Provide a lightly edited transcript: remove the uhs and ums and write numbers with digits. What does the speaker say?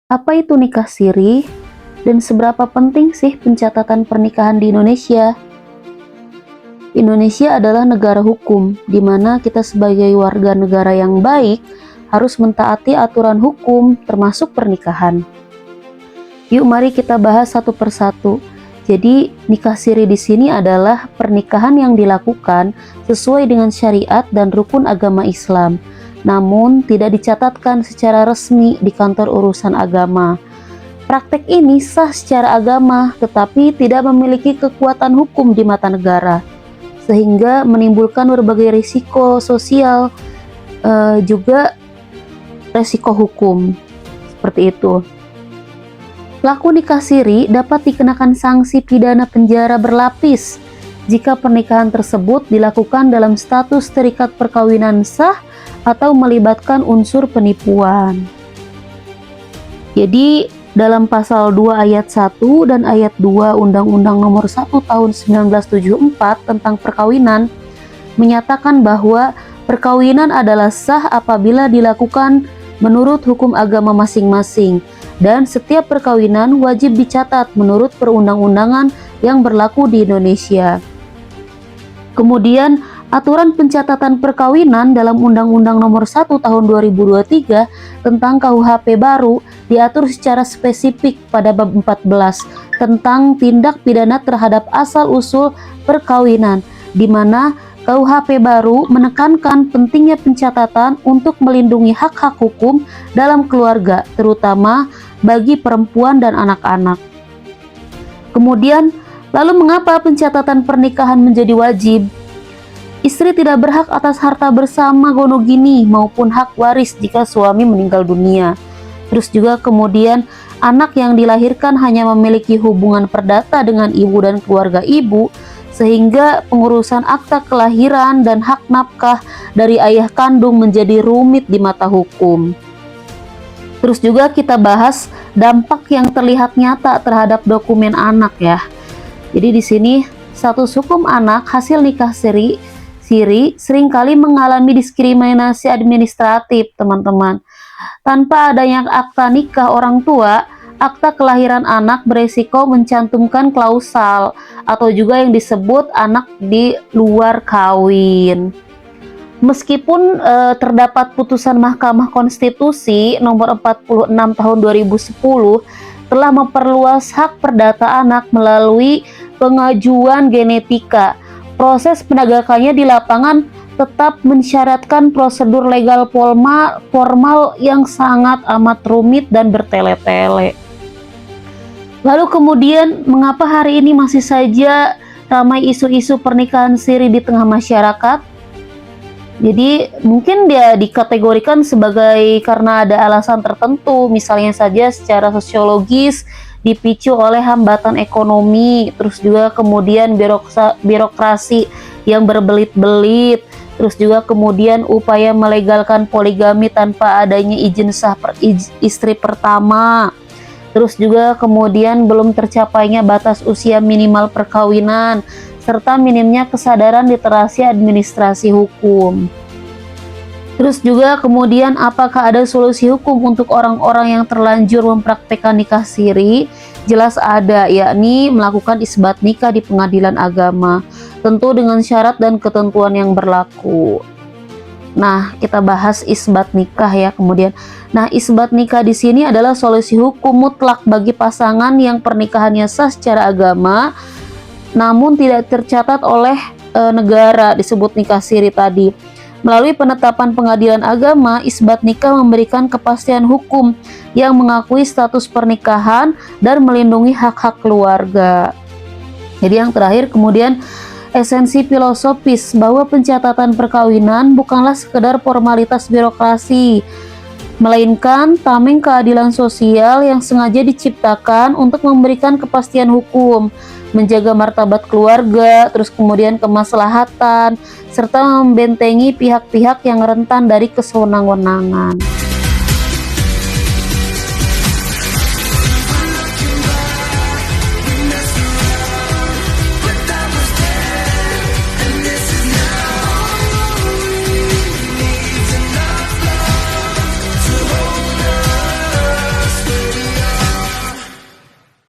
Apa itu nikah siri dan seberapa penting sih pencatatan pernikahan di Indonesia? Indonesia adalah negara hukum, di mana kita sebagai warga negara yang baik harus mentaati aturan hukum, termasuk pernikahan. Yuk, mari kita bahas satu persatu. Jadi, nikah siri di sini adalah pernikahan yang dilakukan sesuai dengan syariat dan rukun agama Islam, namun tidak dicatatkan secara resmi di kantor urusan agama. Praktek ini sah secara agama, tetapi tidak memiliki kekuatan hukum di mata negara, sehingga menimbulkan berbagai risiko sosial, juga risiko hukum. Seperti itu. Pelaku nikah siri dapat dikenakan sanksi pidana penjara berlapis jika pernikahan tersebut dilakukan dalam status terikat perkawinan sah atau melibatkan unsur penipuan. Jadi, dalam pasal 2 ayat 1 dan ayat 2 Undang-Undang Nomor 1 Tahun 1974 tentang perkawinan menyatakan bahwa perkawinan adalah sah apabila dilakukan menurut hukum agama masing-masing, dan setiap perkawinan wajib dicatat menurut perundang-undangan yang berlaku di Indonesia. Kemudian, aturan pencatatan perkawinan dalam Undang-Undang Nomor 1 Tahun 2023 tentang KUHP baru diatur secara spesifik pada bab 14 tentang tindak pidana terhadap asal-usul perkawinan, di mana KUHP baru menekankan pentingnya pencatatan untuk melindungi hak-hak hukum dalam keluarga, terutama bagi perempuan dan anak-anak. Kemudian, lalu mengapa pencatatan pernikahan menjadi wajib? Istri tidak berhak atas harta bersama gonogini maupun hak waris jika suami meninggal dunia. Terus juga kemudian, anak yang dilahirkan hanya memiliki hubungan perdata dengan ibu dan keluarga ibu, sehingga pengurusan akta kelahiran dan hak nafkah dari ayah kandung menjadi rumit di mata hukum. Terus juga kita bahas dampak yang terlihat nyata terhadap dokumen anak ya. Jadi di sini status hukum anak hasil nikah siri seringkali mengalami diskriminasi administratif, teman-teman. Tanpa adanya akta nikah orang tua, akta kelahiran anak beresiko mencantumkan klausal atau juga yang disebut anak di luar kawin. Meskipun terdapat putusan Mahkamah Konstitusi nomor 46 tahun 2010 telah memperluas hak perdata anak melalui pengajuan genetika, proses penegakannya di lapangan tetap mensyaratkan prosedur legal formal yang sangat amat rumit dan bertele-tele. Lalu kemudian, mengapa hari ini masih saja ramai isu-isu pernikahan siri di tengah masyarakat? Jadi mungkin dia dikategorikan sebagai karena ada alasan tertentu, misalnya saja secara sosiologis dipicu oleh hambatan ekonomi, terus juga kemudian birokrasi yang berbelit-belit, terus juga kemudian upaya melegalkan poligami tanpa adanya izin sah istri pertama. Terus juga kemudian belum tercapainya batas usia minimal perkawinan, serta minimnya kesadaran literasi administrasi hukum. Terus juga kemudian apakah ada solusi hukum untuk orang-orang yang terlanjur mempraktekkan nikah siri? Jelas ada, yakni melakukan isbat nikah di pengadilan agama, tentu dengan syarat dan ketentuan yang berlaku. Nah, kita bahas isbat nikah ya kemudian. Nah, isbat nikah di sini adalah solusi hukum mutlak bagi pasangan yang pernikahannya sah secara agama, namun tidak tercatat oleh negara, disebut nikah siri tadi. Melalui penetapan pengadilan agama, isbat nikah memberikan kepastian hukum yang mengakui status pernikahan dan melindungi hak-hak keluarga. Jadi yang terakhir kemudian, esensi filosofis bahwa pencatatan perkawinan bukanlah sekedar formalitas birokrasi, melainkan tameng keadilan sosial yang sengaja diciptakan untuk memberikan kepastian hukum, menjaga martabat keluarga, terus kemudian kemaslahatan, serta membentengi pihak-pihak yang rentan dari kesewenang-wenangan.